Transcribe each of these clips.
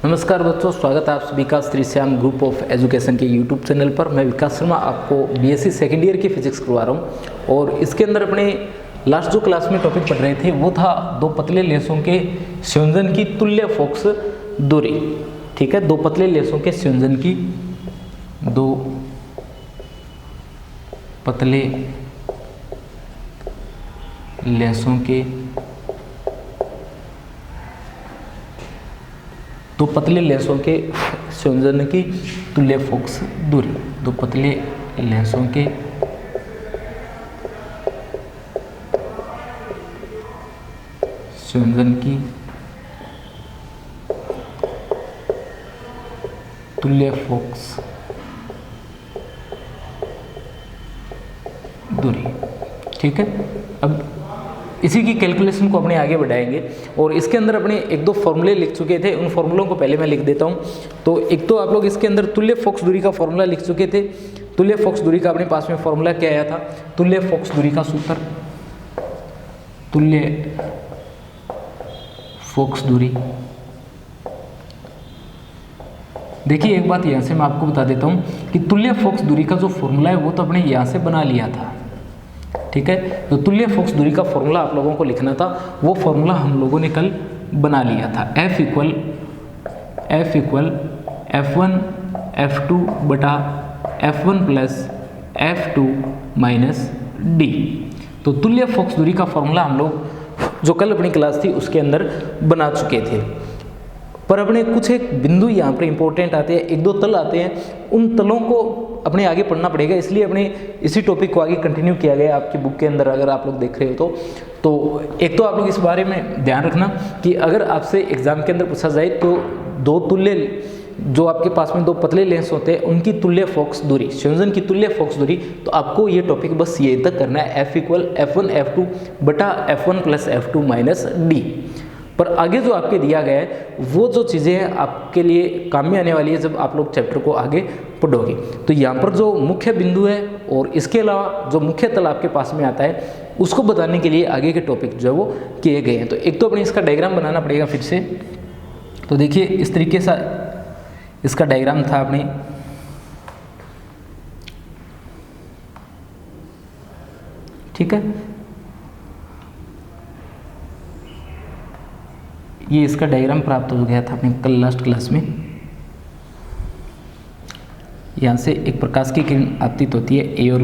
नमस्कार बच्चों, स्वागत है आप सभी का Shri Shyam group of education के यूट्यूब चैनल पर। मैं विकास शर्मा आपको बीएससी सेकेंड ईयर की फिजिक्स करवा रहा हूं और इसके अंदर अपने लास्ट जो क्लास में टॉपिक पढ़ रहे थे वो था दो पतले लेंसों के संयोजन की तुल्य फोकस दूरी। ठीक है, दो पतले लेंसों के संयोजन की दो पतले लेंसों के दो पतले लेंसों के संयोजन की तुल्य फोकस दूरी। दो पतले लेंसों के संयोजन की तुल्य फोकस दूरी। ठीक है, अब इसी की कैलकुलेशन को अपने आगे बढ़ाएंगे और इसके अंदर अपने एक दो फॉर्मूले लिख चुके थे, उन फॉर्मूलों को पहले मैं लिख देता हूं। तो एक तो आप लोग इसके अंदर तुल्य फोकस दूरी का फॉर्मूला लिख चुके थे। तुल्य फोकस दूरी का अपने पास में फॉर्मूला क्या आया था? तुल्य फोकस दूरी का सूत्र, तुल्य फोकस दूरी। देखिए एक बात यहां से मैं आपको बता देता हूं कि तुल्य फोकस दूरी का जो फॉर्मूला है वो तो अपने यहां से बना लिया था। ठीक है, तो तुल्य फोकस दूरी का फॉर्मूला आप लोगों को लिखना था, वो फॉर्मूला हम लोगों ने कल बना लिया था। F इक्वल F1 F2 बटा F1 plus F2 minus D। तो तुल्य फोकस दूरी का फॉर्मूला हम लोग जो कल अपनी क्लास थी उसके अंदर बना चुके थे, पर अपने कुछ एक बिंदु यहाँ पर इंपॉर्टेंट आते हैं, एक दो तल आते हैं, उन तलों को अपने आगे पढ़ना पड़ेगा। इसलिए अपने इसी टॉपिक को आगे कंटिन्यू किया गया आपकी बुक के अंदर, अगर आप लोग देख रहे हो तो एक तो आप लोग इस बारे में ध्यान रखना कि अगर आपसे एग्जाम के अंदर पूछा जाए तो दो तुल्य जो आपके पास में दो पतले लेंस होते हैं उनकी तुल्य फोकस दूरी, संयोजन की तुल्य फोकस दूरी, तो आपको ये टॉपिक बस ये तक करना है, F इक्वल F1 F2 बटा F1 plus F2 minus D। पर आगे जो आपके दिया गया है वो जो चीज़ें हैं आपके लिए काम में आने वाली है जब आप लोग चैप्टर को आगे पढ़ोगे। तो यहाँ पर जो मुख्य बिंदु है और इसके अलावा जो मुख्य तल आपके पास में आता है उसको बताने के लिए आगे के टॉपिक जो है वो किए गए हैं। तो एक तो अपने इसका डायग्राम बनाना पड़ेगा फिर से। तो देखिए इस तरीके से इसका डायग्राम था अपने, ठीक है, ये इसका डायग्राम प्राप्त हो गया था अपने कल लास्ट क्लास में। यहाँ से एक प्रकाश की किरण आपतित होती है ए और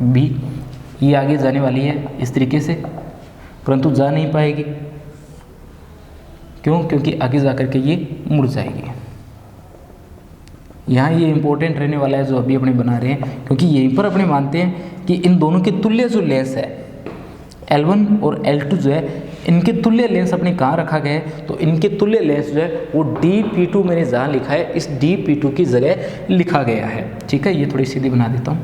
बी, ये आगे जाने वाली है इस तरीके से, परंतु जा नहीं पाएगी। क्यों? क्योंकि आगे जा करके ये मुड़ जाएगी। यहाँ ये इंपॉर्टेंट रहने वाला है जो अभी अपने बना रहे हैं, क्योंकि यहीं पर अपने मानते हैं कि इन दोनों के तुल्य जो लेंस है L1 और L2 जो है, इनके तुल्य लेंस अपने कहाँ रखा गया है? तो इनके तुल्य लेंस जो है वो DP2 मैंने जहाँ लिखा है इस DP2 की जगह लिखा गया है। ठीक है, ये थोड़ी सीधी बना देता हूँ।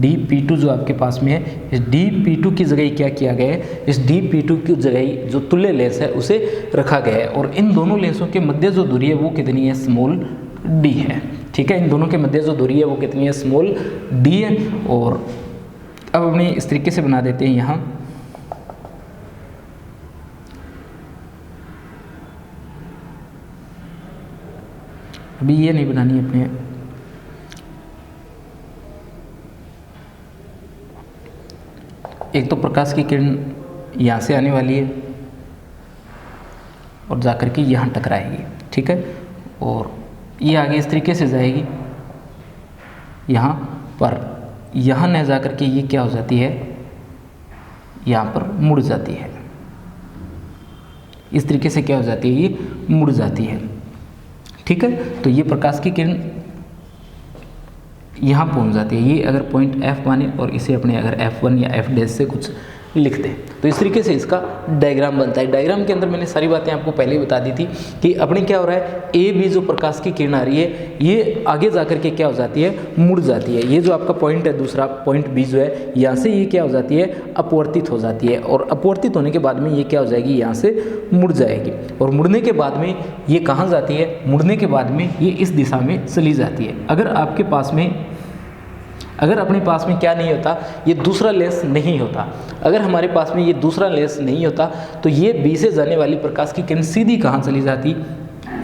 DP2 जो आपके पास में है, इस DP2 की जगह क्या किया गया है? इस DP2 की जगह जो तुल्य लेंस है उसे रखा गया है और इन दोनों लेंसों के मध्य जो दूरी है वो कितनी है? स्मॉल d है। ठीक है, इन दोनों के मध्य जो दूरी है वो कितनी है? स्मॉल d है। और अब अपने इस तरीके से बना देते हैं यहाँ, अभी ये नहीं बनानी है अपने, एक तो प्रकाश की किरण यहाँ से आने वाली है और जाकर के यहाँ टकराएगी। ठीक है, और ये आगे इस तरीके से जाएगी यहाँ पर, यहाँ न जाकर के ये क्या हो जाती है? यहाँ पर मुड़ जाती है। इस तरीके से क्या हो जाती है? ये मुड़ जाती है। ठीक है, तो ये प्रकाश की किरण यहाँ पहुँच जाती है। ये अगर पॉइंट F माने और इसे अपने अगर F1 या F' से कुछ लिख दें तो इस तरीके से इसका डायग्राम बनता है। डायग्राम के अंदर मैंने सारी बातें आपको पहले ही बता दी थी कि अपने क्या हो रहा है, ए बी जो प्रकाश की किरण आ रही है ये आगे जाकर के क्या हो जाती है? मुड़ जाती है। ये जो आपका पॉइंट है दूसरा पॉइंट बी जो है, यहाँ से ये क्या हो जाती है? अपवर्तित हो जाती है और अपवर्तित होने के बाद में ये क्या हो जाएगी? यहाँ से मुड़ जाएगी और मुड़ने के बाद में ये कहाँ जाती है? मुड़ने के बाद में ये इस दिशा में चली जाती है। अगर अपने पास में क्या नहीं होता, ये दूसरा लेंस नहीं होता, अगर हमारे पास में ये दूसरा लेंस नहीं होता तो ये बी से जाने वाली प्रकाश की किरण सीधी कहाँ चली जाती,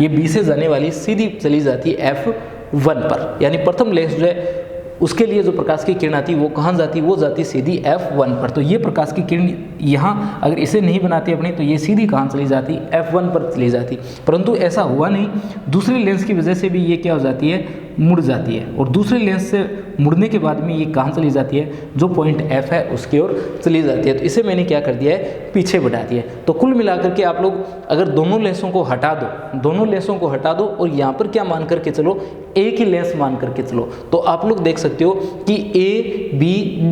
ये बी से जाने वाली सीधी चली जाती F1 पर, यानी प्रथम लेंस जो है उसके लिए जो प्रकाश की किरण आती वो कहाँ जाती, वो जाती सीधी F1 पर। तो ये प्रकाश की किरण यहाँ अगर इसे नहीं बनाती अपने तो ये सीधी कहाँ चली जाती, F1 पर चली जाती, परंतु ऐसा हुआ नहीं। दूसरे लेंस की वजह से भी ये क्या हो जाती है, मुड़ जाती है, और दूसरे लेंस से मुड़ने के बाद में ये कहाँ चली जाती है, जो पॉइंट F है उसकी ओर चली जाती है। तो इसे मैंने क्या कर दिया है, पीछे बढ़ा दिया है। तो कुल मिलाकर के आप लोग अगर दोनों लेंसों को हटा दो, दोनों लेंसों को हटा दो और यहाँ पर क्या मान करके चलो, एक ही लेंस मान करके चलो, तो आप लोग देख सकते हो कि A B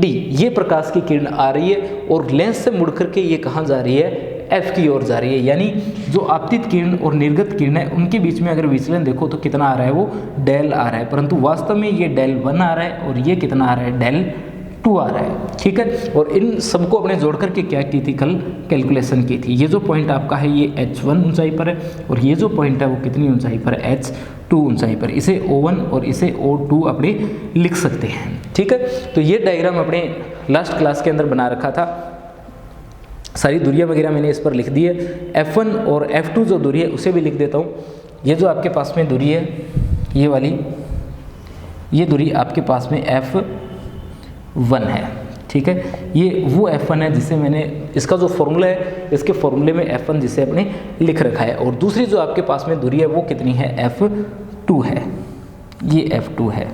D ये प्रकाश की किरण आ रही है और लेंस से मुड़ करके ये कहाँ जा रही है, F की ओर जा रही है। यानी जो आपतित किरण और निर्गत किरण है उनके बीच में अगर विचलन देखो तो कितना आ रहा है, वो डेल आ रहा है, परंतु वास्तव में ये डेल 1 आ रहा है और ये कितना आ रहा है, डेल 2 आ रहा है। ठीक है, और इन सबको अपने जोड़ करके क्या की थी, कल कैलकुलेशन की थी। ये जो पॉइंट आपका है ये H1 ऊंचाई पर है और ये जो पॉइंट है वो कितनी ऊंचाई पर है, H2 ऊंचाई पर। इसे O1 और इसे O2 अपने लिख सकते हैं। ठीक है, तो ये डायग्राम अपने लास्ट क्लास के अंदर बना रखा था, सारी दूरियां वगैरह मैंने इस पर लिख दी है। F1 और F2 जो दूरी है उसे भी लिख देता हूँ। ये जो आपके पास में दूरी है, ये वाली, ये दूरी आपके पास में F1 है। ठीक है, ये वो F1 है जिसे मैंने, इसका जो फॉर्मूला है, इसके फॉर्मूले में F1 जिसे अपने लिख रखा है। और दूसरी जो आपके पास में दूरी है वो कितनी है, F2 है, ये F2 है।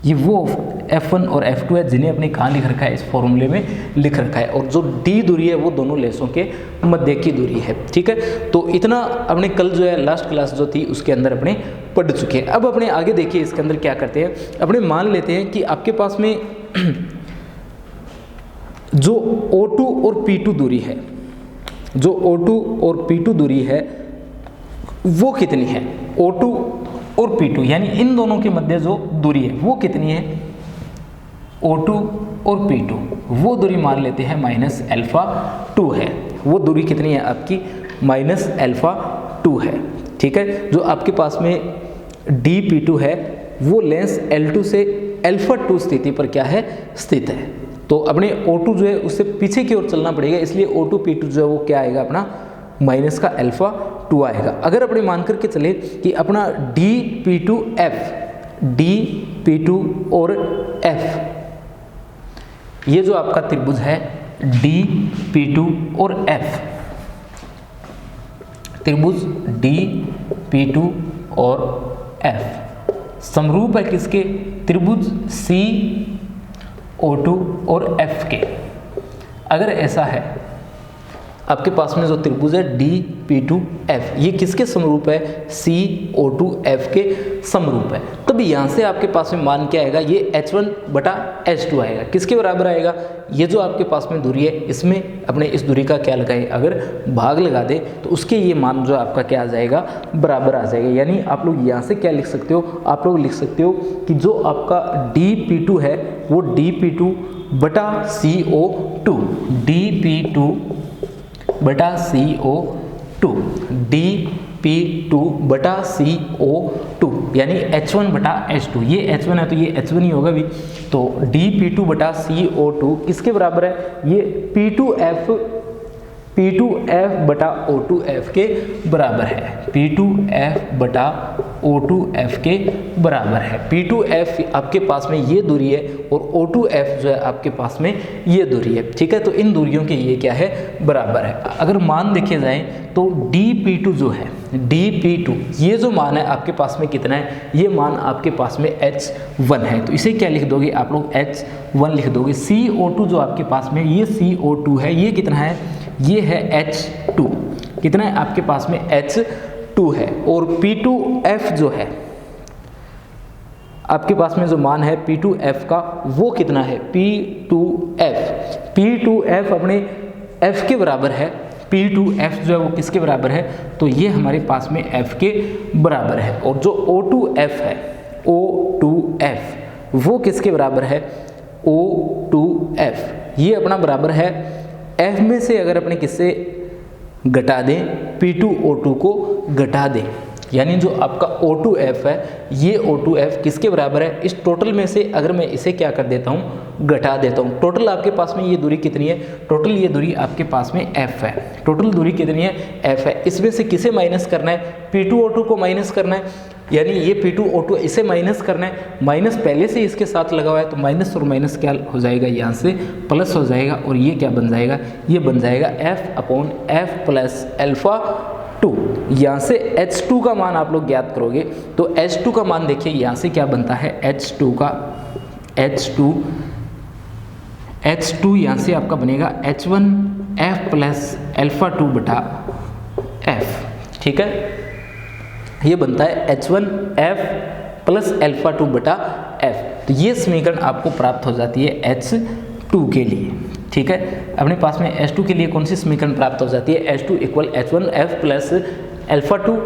ये वो F1 और F2 है जिन्हें अपने कहाँ लिख रखा है, इस फॉर्मूले में लिख रखा है। और जो D दूरी है वो दोनों लेंसों के मध्य की दूरी है। ठीक है, तो इतना अपने कल जो है लास्ट क्लास जो थी उसके अंदर अपने पढ़ चुके हैं। अब अपने आगे देखिए इसके अंदर क्या करते हैं, अपने मान लेते हैं कि आपके पास में जो O2 और P2 दूरी है, जो O2 और P2 दूरी है वो कितनी है, O2 और P2 यानी इन दोनों के मध्य जो दूरी है वो कितनी है, O2 और P2, वो दूरी मान लेते हैं -α2 है। वो दूरी कितनी है आपकी, -α2 है। ठीक है, जो आपके पास में DP2 है वो लेंस L2 से α2 स्थिति पर क्या है, स्थित है। तो अपने O2 जो है उससे पीछे की ओर चलना पड़ेगा, इसलिए O2 P2 जो है वो क्या आएगा, अपना माइनस का α2 आएगा। अगर अपने मान करके चले कि अपना DP2F, DP2 और F, ये जो आपका त्रिभुज है DP2 और F, त्रिभुज DP2 और F समरूप है किसके, त्रिभुज CO2 और F के। अगर ऐसा है आपके पास में जो त्रिभुज है DP2F, ये किसके समरूप है, CO2F के समरूप है। तब यहाँ से आपके पास में मान क्या आएगा, ये H1/H2 आएगा। किसके बराबर आएगा, ये जो आपके पास में दूरी है इसमें अपने इस दूरी का क्या लगाए, अगर भाग लगा दे तो उसके ये मान जो आपका क्या आ जाएगा, बराबर आ जाएगा। यानी आप लोग यहाँ से क्या लिख सकते हो, आप लोग लिख सकते हो कि जो आपका DP2 है वो DP2/CO2, DP2/CO2, DP2/CO2 यानी H1/H2, ये H1 है तो ये H1 ही होगा भी। तो DP2/CO2 किसके बराबर है, ये P2F/O2F के बराबर है, P2F/O2F के बराबर है। P2F आपके पास में ये दूरी है और O2F जो है आपके पास में ये दूरी है। ठीक है, तो इन दूरियों के ये क्या है, बराबर है। अगर मान देखे जाए तो DP2 जो है, DP2 ये जो मान है आपके पास में कितना है, ये मान आपके पास में H1 है। तो इसे क्या लिख दोगे आप लोग, H1 लिख दोगे। CO2 जो आपके पास में ये CO2 है, ये कितना है, ये है H2, कितना है आपके पास में H2 है। और P2F जो है आपके पास में जो मान है P2F का वो कितना है, P2F अपने F के बराबर है। P2F जो है वो किसके बराबर है, तो ये हमारे पास में F के बराबर है। और जो O2F है, O2F वो किसके बराबर है, O2F ये अपना बराबर है F में से अगर अपने किससे घटा दें, P2O2 को घटा दें, यानी जो आपका O2F है, ये O2F किसके बराबर है? इस टोटल में से अगर मैं इसे क्या कर देता हूँ, घटा देता हूँ। टोटल आपके पास में ये दूरी कितनी है? टोटल ये दूरी आपके पास में F है। टोटल दूरी कितनी है? F है। इसमें से किसे माइनस करना है? P2O2 को माइनस करना है, यानी ये P2O2 इसे माइनस करना है। माइनस पहले से इसके साथ लगा हुआ है, तो माइनस और माइनस क्या हो जाएगा, यहाँ से प्लस हो जाएगा, और ये क्या बन जाएगा? ये बन जाएगा F/F प्लस अल्फा 2। यहाँ से H2 का मान आप लोग ज्ञात करोगे, तो H2 का मान देखिए यहाँ से क्या बनता है, H2 यहाँ से आपका बनेगा H1F प्लस अल्फा 2 बटा F। ठीक है, ये बनता है H1F प्लस अल्फा 2 बटा F। तो ये समीकरण आपको प्राप्त हो जाती है H2 के लिए। ठीक है, अपने पास में H2 के लिए कौन सी समीकरण प्राप्त हो जाती है? H2 equal H1F plus alpha 2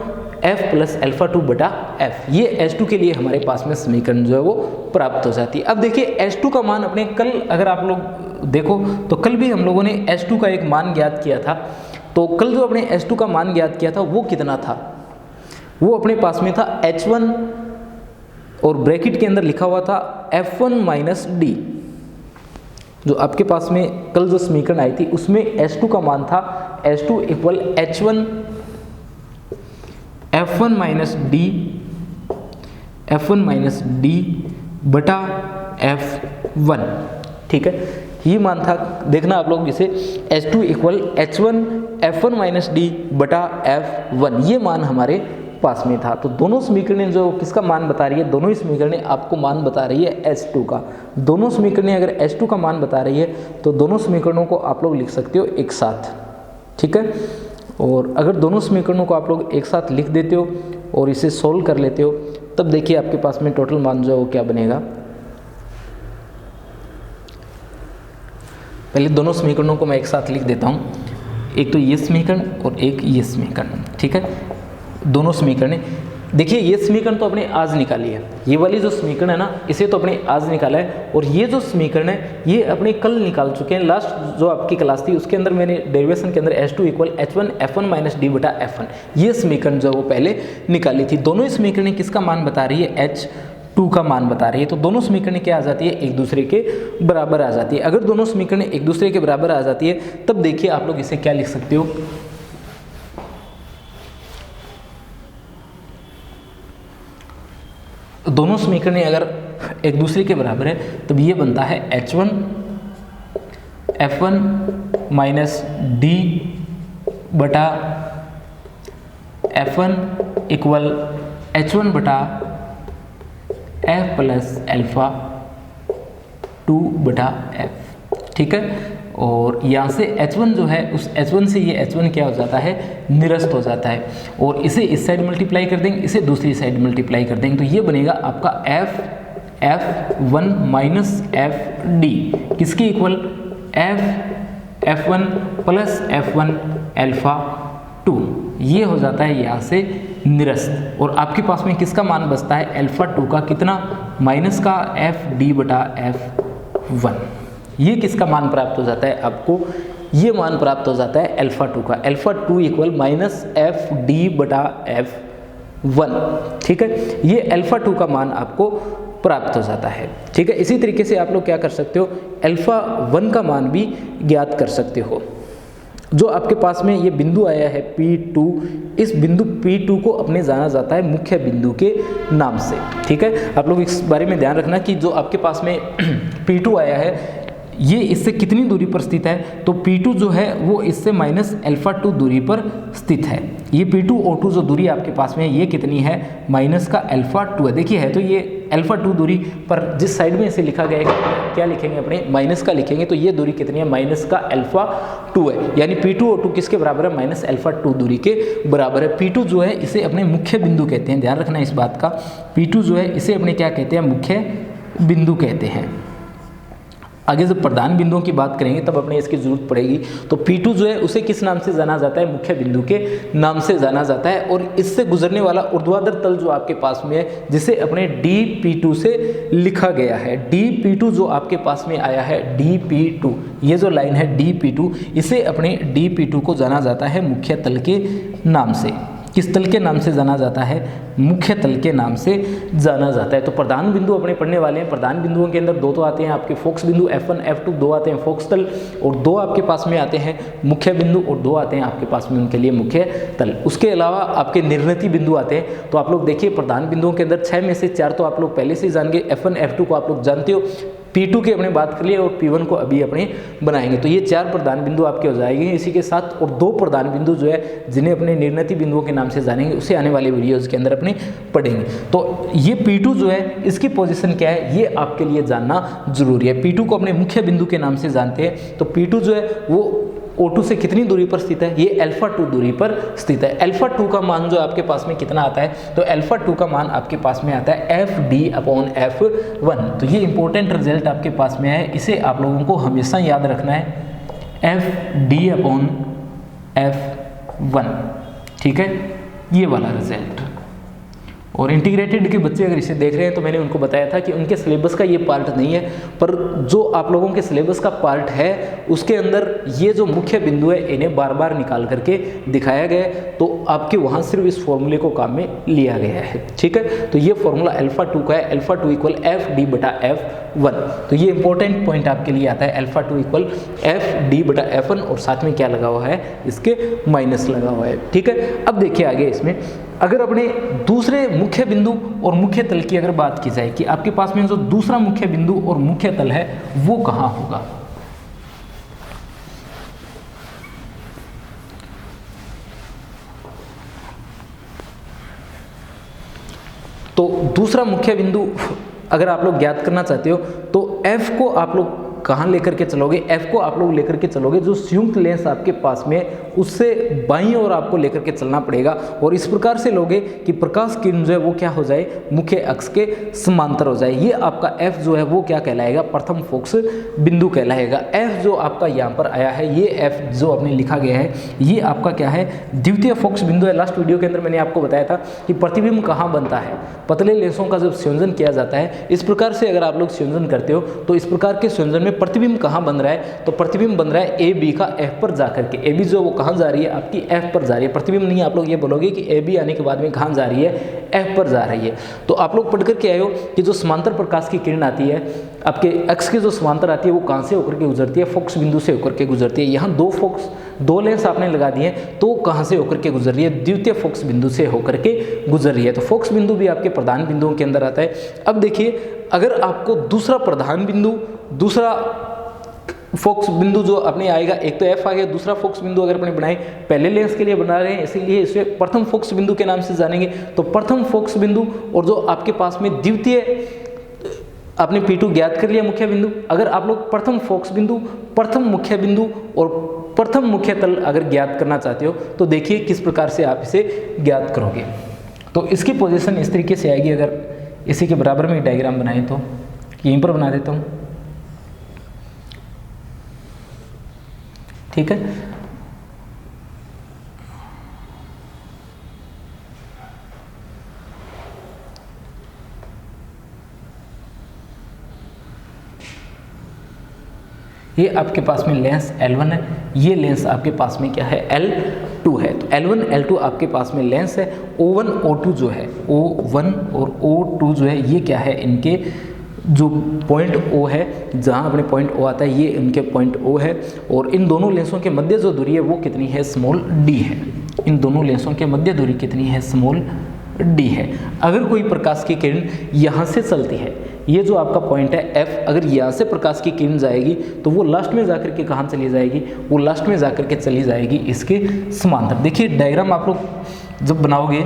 F plus alpha 2 बटा F। ये H2 के लिए हमारे पास में समीकरण जो है वो प्राप्त हो जाती है। अब देखिए H2 का मान अपने कल अगर आप लोग देखो तो कल भी हम लोगों ने H2 का एक मान ज्ञात किया था। तो कल जो अपने H2 का मान ज्ञात किया था वो कितना था? वो अपने पास में था H1 और ब्रैकेट के अंदर लिखा हुआ था F1 माइनस डी। जो आपके पास में कल जो समीकरण आई थी उसमें H2 का मान था H2 equal H1 F1 minus D बटा F1। ठीक है, ये मान था, देखना आप लोग इसे H2 equal H1 F1 minus D बटा F1, ये मान हमारे पास में था। तो दोनों समीकरणें जो किसका मान बता रही है? दोनों ही समीकरणें आपको मान बता रही है H2 का। दोनों समीकरणें अगर H2 का मान बता रही है तो दोनों समीकरणों को आप लोग लिख सकते हो एक साथ। ठीक है, और अगर दोनों समीकरणों को आप लोग एक साथ लिख देते हो और इसे सोल्व कर लेते हो, तब देखिए आपके पास में टोटल मान जो है वो क्या बनेगा। पहले दोनों समीकरणों को मैं एक साथ लिख देता हूँ, एक तो ये समीकरण और एक ये समीकरण। ठीक है, दोनों समीकरण देखिए, ये समीकरण तो अपने आज निकाली है, ये वाली जो समीकरण है ना इसे तो अपने आज निकाला है, और ये जो समीकरण है ये अपने कल निकाल चुके हैं। लास्ट जो आपकी क्लास थी उसके अंदर मैंने डेरिवेशन के अंदर H2 equal H1 F1 minus D बटा F1 ये समीकरण जो वो पहले निकाली थी। दोनों ही समीकरण किसका मान बता रही है? H2 का मान बता रही है। तो दोनों समीकरण क्या आ जाती है? एक दूसरे के बराबर आ जाती है। अगर दोनों समीकरण एक दूसरे के बराबर आ जाती है तब देखिए आप लोग इसे क्या लिख सकते हो, दोनों समीकरण अगर एक दूसरे के बराबर है तब ये बनता है H1 F1 माइनस डी बटा F1 इक्वल H1 बटा F प्लस अल्फा 2 बटा F। ठीक है, और यहाँ से H1 जो है उस H1 से ये H1 क्या हो जाता है? निरस्त हो जाता है, और इसे इस साइड मल्टीप्लाई कर देंगे, इसे दूसरी साइड मल्टीप्लाई कर देंगे, तो ये बनेगा आपका F1 माइनस FD किसके equal? F1 plus F1 alpha 2, ये हो जाता है यहाँ से निरस्त, और आपके पास में किसका मान बचता है? अल्फा 2 का कितना? माइनस का FD बटा F1। ये किसका मान प्राप्त हो जाता है आपको? ये मान प्राप्त हो जाता है अल्फा 2 का। अल्फा 2 इक्वल माइनस FD बटा F1। ठीक है, ये अल्फा 2 का मान आपको प्राप्त हो जाता है। ठीक है, इसी तरीके से आप लोग क्या कर सकते हो? अल्फा 1 का मान भी ज्ञात कर सकते हो। जो आपके पास में ये बिंदु आया है P2, इस बिंदु P2 को अपने जाना जाता है मुख्य बिंदु के नाम से। ठीक है, आप लोग इस बारे में ध्यान रखना कि जो आपके पास में P2 आया है ये इससे कितनी दूरी पर स्थित है? तो P2 जो है वो इससे माइनस अल्फा 2 दूरी पर स्थित है। ये P2O2 जो दूरी आपके पास में है ये कितनी है? माइनस का अल्फा 2 है। देखिए है तो ये अल्फा 2 दूरी पर, जिस साइड में इसे लिखा गया है क्या लिखेंगे अपने? माइनस का लिखेंगे, तो ये दूरी कितनी है? माइनस का अल्फा 2 है, यानी P2O2 किसके बराबर है? माइनस अल्फा 2 दूरी के बराबर है। P2 जो है इसे अपने मुख्य बिंदु कहते हैं, ध्यान रखना इस बात का। P2 जो है इसे अपने क्या कहते हैं? मुख्य बिंदु कहते हैं। आगे जब प्रधान बिंदुओं की बात करेंगे तब अपने इसकी जरूरत पड़ेगी। तो P2 जो है उसे किस नाम से जाना जाता है? मुख्य बिंदु के नाम से जाना जाता है, और इससे गुजरने वाला ऊर्ध्वाधर तल जो आपके पास में है जिसे अपने DP2 से लिखा गया है। DP2 जो आपके पास में आया है DP2, ये जो लाइन है DP2, इसे अपने DP2 को जाना जाता है मुख्य तल के नाम से। किस तल के नाम से जाना जाता है? मुख्य तल के नाम से जाना जाता है। तो प्रधान बिंदु अपने पढ़ने वाले हैं। प्रधान बिंदुओं के अंदर दो तो आते हैं आपके फोकस बिंदु F1 F2, दो आते हैं फोकस तल, और दो आपके पास में आते हैं मुख्य बिंदु, और दो आते हैं आपके पास में उनके लिए मुख्य तल। उसके अलावा आपके निर्णती बिंदु आते हैं। तो आप लोग देखिए प्रधान बिंदुओं के अंदर 6 में से 4 तो आप लोग पहले से ही जान गए, F1 F2 को आप लोग जानते हो, P2 की अपने बात कर लिए और P1 को अभी अपने बनाएंगे। तो ये 4 प्रधान बिंदु आपके हो जाएंगे इसी के साथ, और 2 प्रधान बिंदु जो है जिन्हें अपने निर्णती बिंदुओं के नाम से जानेंगे, उसे आने वाले वीडियोस के अंदर अपने पढ़ेंगे। तो ये P2 जो है इसकी पोजीशन क्या है ये आपके लिए जानना जरूरी है। P2 को अपने मुख्य बिंदु के नाम से जानते हैं। तो P2 जो है वो O2 से कितनी दूरी पर स्थित है? ये α2 दूरी पर स्थित है। α2 का मान जो आपके पास में कितना आता है? तो α2 का मान आपके पास में आता है FD/F1। तो ये इंपॉर्टेंट रिजल्ट आपके पास में है, इसे आप लोगों को हमेशा याद रखना है, FD/F1। ठीक है, ये वाला रिजल्ट। और इंटीग्रेटेड के बच्चे अगर इसे देख रहे हैं तो मैंने उनको बताया था कि उनके सिलेबस का ये पार्ट नहीं है, पर जो आप लोगों के सिलेबस का पार्ट है उसके अंदर ये जो मुख्य बिंदु है इन्हें बार बार निकाल करके दिखाया गया है। तो आपके वहाँ सिर्फ इस फॉर्मूले को काम में लिया गया है। ठीक है, तो ये फॉर्मूला α2 का है, α2 = FD/F1। तो ये इंपॉर्टेंट पॉइंट आपके लिए आता है, α2 = FD/F1, और साथ में क्या लगा हुआ है? इसके माइनस लगा हुआ है। ठीक है, अब देखिए आगे इसमें अगर अपने दूसरे मुख्य बिंदु और मुख्य तल की अगर बात की जाए कि आपके पास में जो दूसरा मुख्य बिंदु और मुख्य तल है वो कहाँ होगा? तो दूसरा मुख्य बिंदु अगर आप लोग ज्ञात करना चाहते हो तो F को आप लोग कहाँ लेकर के चलोगे? F को आप लोग लेकर के चलोगे जो संयुक्त लेंस आपके पास में उससे बाईं ओर आपको लेकर के चलना पड़ेगा, और इस प्रकार से लोगे कि प्रकाश किरण जो है वो क्या हो जाए? मुख्य अक्ष के समांतर हो जाए। ये आपका F जो है वो क्या कहलाएगा? प्रथम फोकस बिंदु कहलाएगा। F जो आपका यहाँ पर आया है, ये F जो आपने लिखा गया है ये आपका क्या है? द्वितीय फोकस बिंदु है। लास्ट वीडियो के अंदर मैंने आपको बताया था कि प्रतिबिंब कहाँ बनता है? पतले लेंसों का जब संयोजन किया जाता है, इस प्रकार से अगर आप लोग संयोजन करते हो तो इस प्रकार के संयोजन में प्रतिबिंब कहाँ बन रहा है? तो प्रतिबिंब बन रहा है AB का F पर जाकर के। AB जो वो कहाँ जा रही है? आपकी F पर जा रही है। प्रतिबिंब नहीं, आप लोग ये बोलोगे कि AB आने के बाद में कहाँ जा रही है? F पर जा रही है। तो आप लोग पढ़ करके आए हो कि जो समांतर प्रकाश की किरण आती है आपके अक्ष के जो समांतर आती है वो कहाँ से होकर के गुजरती है? फोकस बिंदु से होकर के गुजरती है। यहाँ दो लेंस आपने लगा दिए, तो कहाँ से होकर के गुजर रही है? द्वितीय फोकस बिंदु से होकर के गुजर रही है। तो फोकस बिंदु भी आपके प्रधान बिंदुओं के अंदर आता है। अब देखिए अगर आपको दूसरा प्रधान बिंदु, दूसरा फोकस बिंदु जो अपने आएगा, एक तो F आ गया, दूसरा फोकस बिंदु अगर अपने बनाए, पहले लेंस के लिए बना रहे हैं इसीलिए इसे प्रथम फोकस बिंदु के नाम से जानेंगे। तो प्रथम फोकस बिंदु और जो आपके पास में द्वितीय आपने P2 ज्ञात कर लिया मुख्य बिंदु। अगर आप लोग प्रथम फोकस बिंदु, प्रथम मुख्य बिंदु और प्रथम मुख्य तल अगर ज्ञात करना चाहते हो तो देखिए किस प्रकार से आप इसे ज्ञात करोगे। तो इसकी पोजीशन इस तरीके से आएगी। अगर इसी के बराबर में डायग्राम बनाए तो यहीं पर बना देता हूँ। ठीक है, ये आपके पास में लेंस L1 है, ये लेंस आपके पास में क्या है? L2 है। तो L1 L2 आपके पास में लेंस है। O1 O2 जो है, O1 और O2 जो है ये क्या है? इनके जो पॉइंट O है, जहाँ अपने पॉइंट O आता है ये इनके पॉइंट O है, और इन दोनों लेंसों के मध्य जो दूरी है वो कितनी है? स्मॉल d है। इन दोनों लेंसों के मध्य दूरी कितनी है? स्मॉल d है। अगर कोई प्रकाश की किरण यहाँ से चलती है, ये जो आपका पॉइंट है F, अगर यहाँ से प्रकाश की किरण जाएगी तो वो लास्ट में जाकर के कहाँ चली जाएगी? वो लास्ट में जाकर के चली जाएगी इसके समांतर। देखिए डायग्राम आप लोग जब बनाओगे,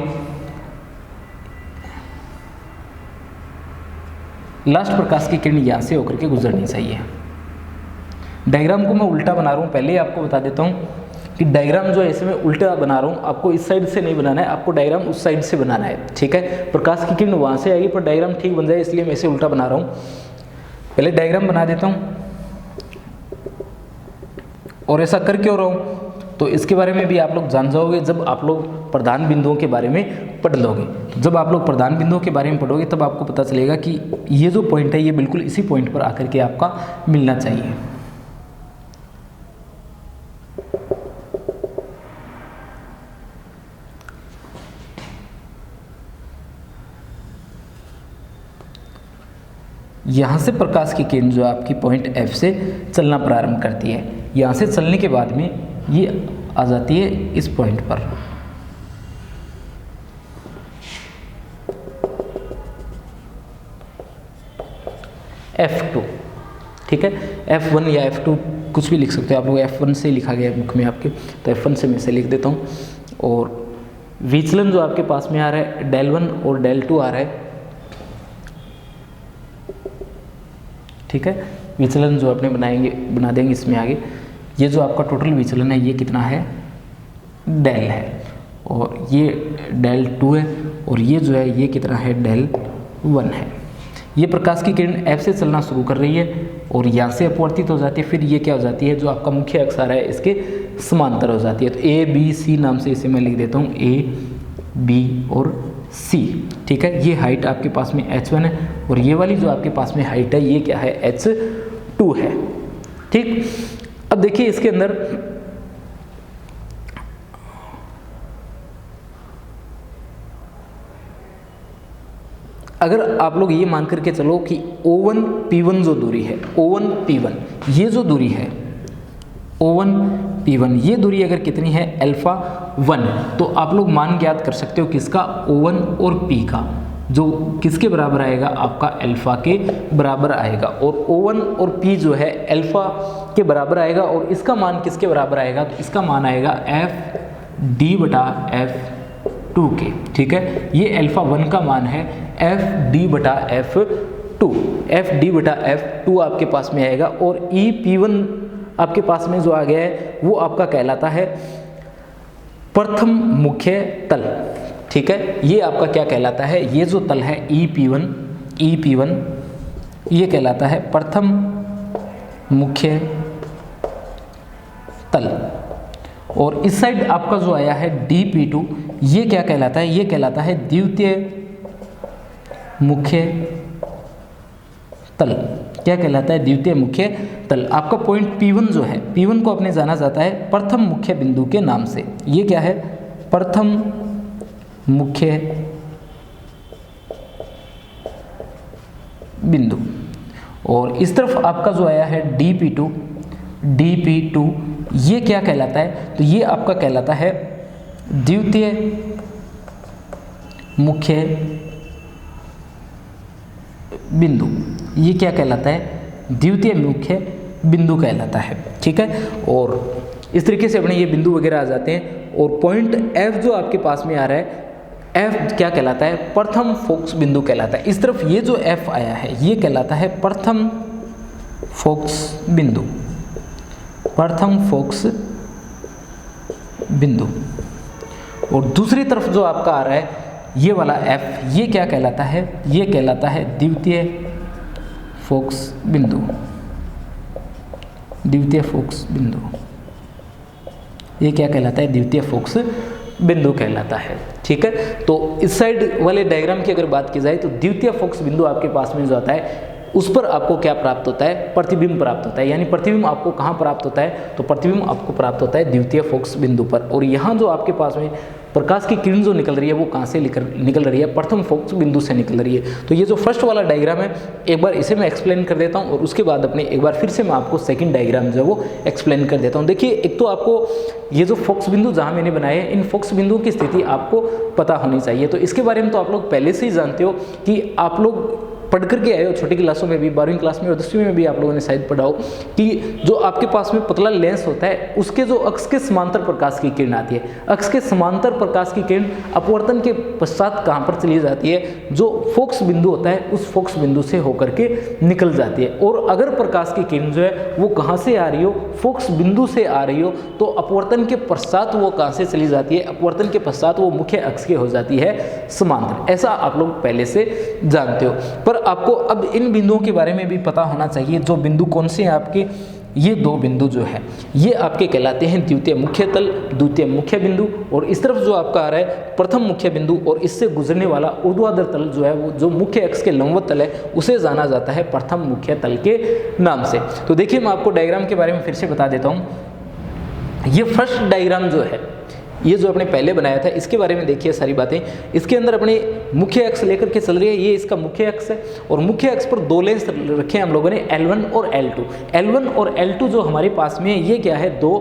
लास्ट प्रकाश की किरण यहाँ से होकर के गुजरनी चाहिए। डायग्राम को मैं उल्टा बना रहा हूँ, पहले ही आपको बता देता हूँ कि डायग्राम जो है इसे मैं उल्टा बना रहा हूँ। आपको इस साइड से नहीं बनाना है, आपको डायग्राम उस साइड से बनाना है। ठीक है, प्रकाश की किरण वहाँ से आएगी पर डायग्राम ठीक बन जाए इसलिए मैं इसे उल्टा बना रहा हूँ। पहले डायग्राम बना देता हूँ। और ऐसा कर क्यों रहा हूँ तो इसके बारे में भी आप लोग जान जाओगे जब आप लोग प्रधान बिंदुओं के बारे में पढ़ लोगे। जब आप लोग प्रधान बिंदुओं के बारे में पढ़ोगे तब आपको पता चलेगा कि ये जो पॉइंट है ये बिल्कुल इसी पॉइंट पर आकर के आपका मिलना चाहिए। यहाँ से प्रकाश की किरण जो आपकी पॉइंट F से चलना प्रारंभ करती है। यहाँ से चलने के बाद में ये आ जाती है इस पॉइंट पर। F2, ठीक है। F1 या F2 कुछ भी लिख सकते हो आप लोग, F1 से लिखा गया है बुक में आपके, तो F1 से मैं से लिख देता हूँ। और विचलन जो आपके पास में आ रहा है डेल 1 और डेल 2 आ रहा है, ठीक है। विचलन जो अपने बना देंगे इसमें आगे। ये जो आपका टोटल विचलन है ये कितना है, डेल है, और ये डेल 2 है, और ये जो है ये कितना है, डेल 1 है। ये प्रकाश की किरण F से चलना शुरू कर रही है और यहाँ से अपवर्तित हो जाती है, फिर ये क्या हो जाती है, जो आपका मुख्य अक्ष आ रहा है इसके समांतर हो जाती है। तो A B C नाम से इसे मैं लिख देता हूँ, A B और C, ठीक है। ये हाइट आपके पास में H1 है, और ये वाली जो आपके पास में हाइट है ये क्या है, H2 है, ठीक। अब देखिए इसके अंदर अगर आप लोग ये मान करके चलो कि O1 P1 जो दूरी है, O1 P1 ये जो दूरी है, O1 P1 ये दूरी अगर कितनी है, अल्फा 1, तो आप लोग मान ज्ञात कर सकते हो किसका, O1 और P का, जो किसके बराबर आएगा, आपका अल्फा के बराबर आएगा। और O1 और P जो है अल्फा के बराबर आएगा, और इसका मान किसके बराबर आएगा, तो इसका मान आएगा FD/F2 के, ठीक है। ये अल्फा 1 का मान है FD/F2, FD/F2 आपके पास में आएगा। और EP1 आपके पास में जो आ गया है वो आपका कहलाता है प्रथम मुख्य तल, ठीक है। ये आपका क्या कहलाता है, ये जो तल है EP1 ये कहलाता है प्रथम मुख्य तल। और इस साइड आपका जो आया है DP2 ये क्या कहलाता है, ये कहलाता है द्वितीय मुख्य तल। क्या कहलाता है, द्वितीय मुख्य तल। आपका पॉइंट P1 जो है, P1 को अपने जाना जाता है प्रथम मुख्य बिंदु के नाम से। ये क्या है, प्रथम मुख्य बिंदु। और इस तरफ आपका जो आया है DP2 ये क्या कहलाता है, तो ये आपका कहलाता है द्वितीय मुख्य बिंदु। ये क्या कहलाता है, द्वितीय मुख्य बिंदु कहलाता है, ठीक है। और इस तरीके से अपने ये बिंदु वगैरह आ जाते हैं। और पॉइंट F जो आपके पास में आ रहा है, F क्या कहलाता है, प्रथम फोकस बिंदु कहलाता है। इस तरफ ये जो F आया है ये कहलाता है प्रथम फोकस बिंदु, प्रथम फोकस बिंदु। और दूसरी तरफ जो आपका आ रहा है ये वाला F ये क्या कहलाता है, ये कहलाता है द्वितीय फोकस बिंदु, द्वितीय फोकस बिंदु। ये क्या कहलाता है, द्वितीय फोकस बिंदु कहलाता है, ठीक है। तो इस साइड वाले डायग्राम की अगर बात की जाए तो द्वितीय फोकस बिंदु आपके पास में जो आता है उस पर आपको क्या प्राप्त होता है, प्रतिबिंब प्राप्त होता है। यानी प्रतिबिंब आपको कहाँ प्राप्त होता है, तो प्रतिबिंब आपको प्राप्त होता है द्वितीय फोकस बिंदु पर। और यहाँ जो आपके पास में प्रकाश की किरण जो निकल रही है वो कहाँ से निकल रही है, प्रथम फोकस बिंदु से निकल रही है। तो ये जो फर्स्ट वाला डायग्राम है एक बार इसे मैं एक्सप्लेन कर देता हूँ, और उसके बाद अपने एक बार फिर से मैं आपको सेकंड डायग्राम जो है वो एक्सप्लेन कर देता हूँ। देखिए, एक तो आपको ये जो फोकस बिंदु जहाँ मैंने बनाए हैं इन फोकस बिंदुओं की स्थिति आपको पता होनी चाहिए। तो इसके बारे में तो आप लोग पहले से ही जानते हो कि आप लोग पढ़ करके आए हो छोटी क्लासों में भी, 12वीं क्लास में और 10वीं में भी आप लोगों ने शायद पढ़ा हो कि जो आपके पास में पतला लेंस होता है उसके जो अक्ष के समांतर प्रकाश की किरण आती है, अक्ष के समांतर प्रकाश की किरण अपवर्तन के पश्चात कहाँ पर चली जाती है, जो फोकस बिंदु होता है उस फोकस बिंदु से होकर के निकल जाती है। और अगर प्रकाश की किरण जो है वो कहाँ से आ रही हो, फोकस बिंदु से आ रही हो, तो अपवर्तन के पश्चात वो कहाँ से चली जाती है, अपवर्तन के पश्चात वो मुख्य अक्ष की हो जाती है समांतर। ऐसा आप लोग पहले से जानते हो। पर आपको अब इन बिंदुओं के बारे में भी पता होना चाहिए। जो बिंदु कौन से हैं आपके, ये दो बिंदु जो है ये आपके कहलाते हैं द्वितीय मुख्य तल, द्वितीय मुख्य बिंदु। और इस तरफ जो आपका आ रहा है प्रथम मुख्य बिंदु, और इससे गुजरने वाला ऊर्ध्वाधर तल जो है वो जो मुख्य अक्ष के लंबवत तल है उसे जाना जाता है प्रथम मुख्य तल के नाम से। तो देखिए, मैं आपको डायग्राम के बारे में फिर से बता देता हूँ। ये फर्स्ट डायग्राम जो है ये जो अपने पहले बनाया था इसके बारे में देखिए सारी बातें। इसके अंदर अपने मुख्य अक्ष लेकर के चल रही है, ये इसका मुख्य अक्ष है और मुख्य अक्ष पर दो लेंस रखे हैं हम लोगों ने L1 और L2। L1 और L2 जो हमारे पास में है ये क्या है, दो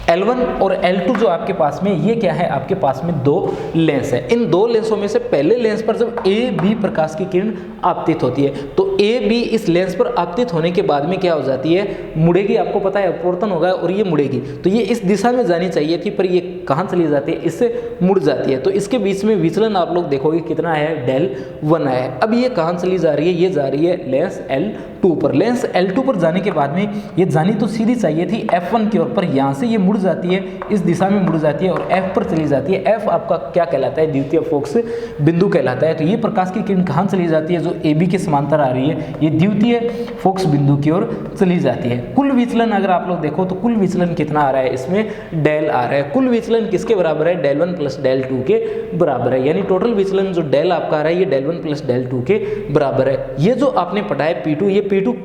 L1 और L2 जो आपके पास में ये क्या है, आपके पास में दो लेंस है। इन दो लेंसों में से पहले लेंस पर जब A B प्रकाश की किरण आपतित होती है तो A B इस लेंस पर आपतित होने के बाद में क्या हो जाती है, मुड़ेगी। आपको पता है अपवर्तन होगा और ये मुड़ेगी, तो ये इस दिशा में जानी चाहिए थी पर ये कहाँ चली जाती है, इससे मुड़ जाती है। तो इसके बीच में विचलन आप लोग देखोगे कितना है, डेल 1 है। अब ये कहाँ चली जा रही है, ये जा रही है लेंस L2 पर। लेंस L2 पर जाने के बाद में ये जानी तो सीधी चाहिए थी F1 की ओर, पर यहाँ से ये मुड़ जाती है, इस दिशा में मुड़ जाती है और F पर चली जाती है। F आपका क्या कहलाता है, द्वितीय फोकस बिंदु कहलाता है। तो ये प्रकाश की किरण कहाँ चली जाती है, जो AB के समांतर आ रही है, ये द्वितीय फोकस बिंदु की ओर चली जाती है। कुल विचलन अगर आप लोग देखो तो कुल विचलन कितना आ रहा है, इसमें डेल आ रहा है। कुल विचलन किसके बराबर है, डेल 1 प्लस डेल 2 के बराबर है। यानी टोटल विचलन जो डेल आपका आ रहा है ये डेल 1 प्लस डेल 2 के बराबर है। ये जो आपने पढ़ा है P2, ये P2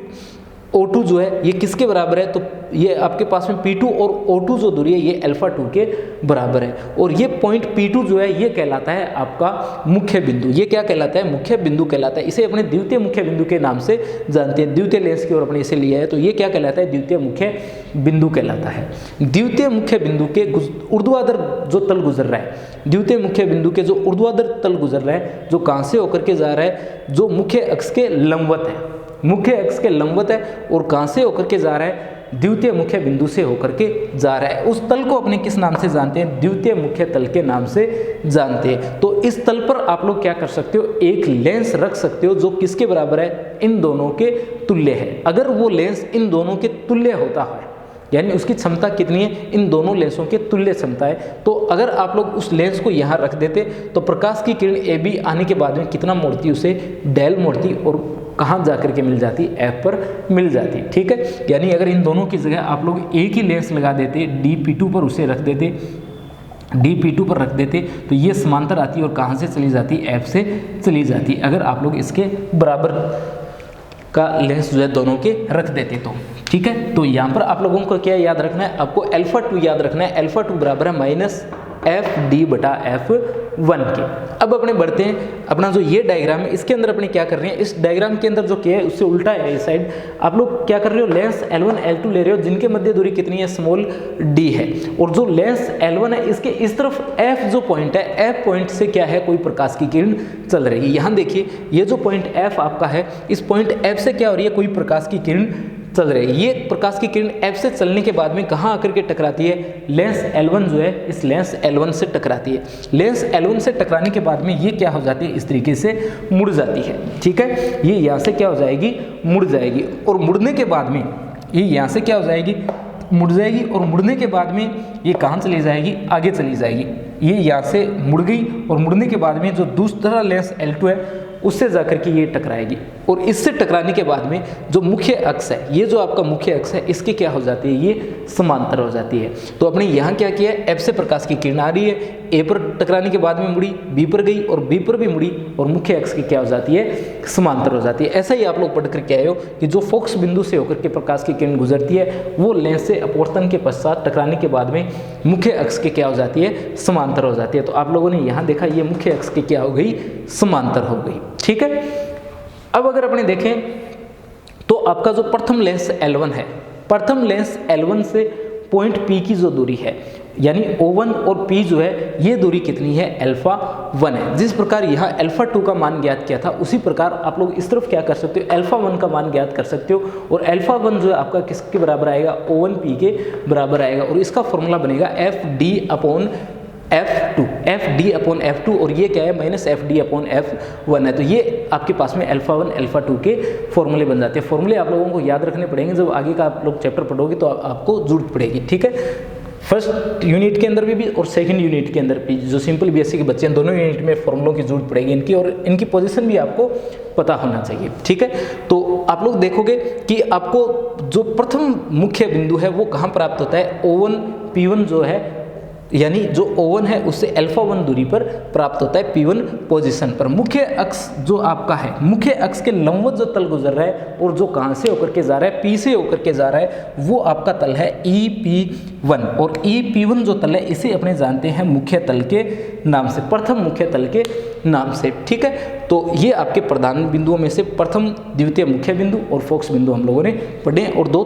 O2 जो है ये किसके बराबर है, तो ये आपके पास में P2 और O2 जो दूरी है ये अल्फा 2 के बराबर है। और ये पॉइंट P2 जो है ये कहलाता है आपका मुख्य बिंदु। ये क्या कहलाता है, मुख्य बिंदु कहलाता है। इसे अपने द्वितीय मुख्य बिंदु के नाम से जानते हैं। द्वितीय लेंस की ओर अपने इसे लिया है तो ये क्या कहलाता है, द्वितीय मुख्य बिंदु कहलाता है। द्वितीय मुख्य बिंदु के ऊर्ध्वाधर जो तल गुजर रहा है, द्वितीय मुख्य बिंदु के जो ऊर्ध्वाधर तल गुजर रहा है, जो कहाँ से होकर के जा रहा है, जो मुख्य अक्ष के लंबवत है, मुख्य अक्ष के लंबवत है और कहाँ से होकर के जा रहा है, द्वितीय मुख्य बिंदु से होकर के जा रहा है। उस तल को अपने किस नाम से जानते हैं, द्वितीय मुख्य तल के नाम से जानते हैं। तो इस तल पर आप लोग क्या कर सकते हो, एक लेंस रख सकते हो जो किसके बराबर है, इन दोनों के तुल्य है। अगर वो लेंस इन दोनों के तुल्य होता है, यानी उसकी क्षमता कितनी है, इन दोनों लेंसों के तुल्य क्षमता है, तो अगर आप लोग उस लेंस को यहाँ रख देते तो प्रकाश की किरण AB आने के बाद में कितना मोड़ती, उसे डेल मोड़ती और कहाँ जाकर के मिल जाती, F पर मिल जाती। ठीक है, यानी अगर इन दोनों की जगह आप लोग एक ही लेंस लगा देते, DP2 पर उसे रख देते, DP2 पर रख देते तो ये समांतर आती और कहाँ से चली जाती, F से चली जाती। अगर आप लोग इसके बराबर का लेंस जो है दोनों के रख देते तो ठीक है। तो यहाँ पर आप लोगों को क्या याद रखना है, आपको अल्फा 2 याद रखना है। अल्फा 2 बराबर है माइनस FD/F1 के। अब अपने बढ़ते हैं, अपना जो ये डायग्राम है इसके अंदर अपने क्या कर रहे हैं, इस डायग्राम के अंदर जो क्या है उससे उल्टा है इस साइड। आप लोग क्या कर रहे हो, लेंस L1 L2 ले रहे हो जिनके मध्य दूरी कितनी है, स्मॉल d है। और जो लेंस L1 है इसके इस तरफ F जो पॉइंट है, F पॉइंट से क्या है, कोई प्रकाश की किरण चल रही है। यहाँ देखिए ये जो पॉइंट F आपका है, इस पॉइंट F से क्या हो रही है, कोई प्रकाश की किरण चल रही है। ये प्रकाश की किरण F से चलने के बाद में कहाँ आकर के टकराती है, लेंस L1 जो है इस लेंस L1 से टकराती है। लेंस L1 से टकराने के बाद में ये क्या हो जाती है, इस तरीके से मुड़ जाती है। ठीक है, ये यहाँ से क्या हो जाएगी, मुड़ जाएगी। और मुड़ने के बाद में ये यहाँ से क्या हो जाएगी, मुड़ जाएगी। और मुड़ने के बाद में ये कहाँ चली जाएगी, आगे चली जाएगी। ये यहाँ से मुड़ गई और मुड़ने के बाद में जो दूसरा लेंस L2 है उससे जाकर के ये टकराएगी। और इससे टकराने के बाद में जो मुख्य अक्ष है, ये जो आपका मुख्य अक्ष है, इसके क्या हो जाती है, ये समांतर हो जाती है। तो अपने यहाँ क्या किया है, F से प्रकाश की किरण आ रही है, A पर टकराने के बाद में मुड़ी, B पर गई और B पर भी मुड़ी और मुख्य अक्ष की क्या हो जाती है, समांतर हो जाती है। ऐसा ही आप लोग पढ़ करके आए हो कि जो फोकस बिंदु से होकर के प्रकाश की किरण गुजरती है वो लेंस से अपवर्तन के पश्चात टकराने के बाद में मुख्य अक्ष के क्या हो जाती है, समांतर हो जाती है। तो आप लोगों ने यहाँ देखा ये मुख्य अक्ष की क्या हो गई, समांतर हो गई। ठीक है, अब अगर अपने देखें तो आपका जो प्रथम लेंस L1 है, प्रथम लेंस L1 से पॉइंट P की जो दूरी है यानी O1 और P जो है ये दूरी कितनी है, अल्फा 1 है। जिस प्रकार यहाँ अल्फा 2 का मान ज्ञात किया था उसी प्रकार आप लोग इस तरफ क्या कर सकते हो, अल्फा 1 का मान ज्ञात कर सकते हो। और अल्फा 1 जो है आपका किसके बराबर आएगा, O1 P के बराबर आएगा। और इसका फॉर्मूला बनेगा FD/F2 और ये क्या है, माइनस FD/F1 है। तो ये आपके पास में अल्फा 1 अल्फा 2 के फॉर्मूले बन जाते हैं। फॉर्मूले आप लोगों को याद रखने पड़ेंगे, जब आगे का आप लोग चैप्टर पढ़ोगे तो आपको जरूरत पड़ेगी। ठीक है, फर्स्ट यूनिट के अंदर भी और सेकंड यूनिट के अंदर भी जो सिंपल बीएससी के बच्चे हैं दोनों यूनिट में फॉर्मूलों की जरूरत पड़ेगी इनकी, और इनकी पोजीशन भी आपको पता होना चाहिए। ठीक है, तो आप लोग देखोगे कि आपको जो प्रथम मुख्य बिंदु है वो कहाँ प्राप्त होता है, O1 P1 जो है यानी जो O1 है उससे α1 दूरी पर प्राप्त होता है P1 पोजीशन पर। मुख्य अक्ष जो आपका है, मुख्य अक्ष के लंबवत जो तल गुजर रहा है और जो कहाँ से होकर के जा रहा है, P से होकर के जा रहा है, वो आपका तल है EP1। और EP1 जो तल है इसे अपने जानते हैं मुख्य तल के नाम से, प्रथम मुख्य तल के नाम से। ठीक है, तो ये आपके प्रधान बिंदुओं में से प्रथम, द्वितीय मुख्य बिंदु और फोकस बिंदु हम लोगों ने पढ़े। और दो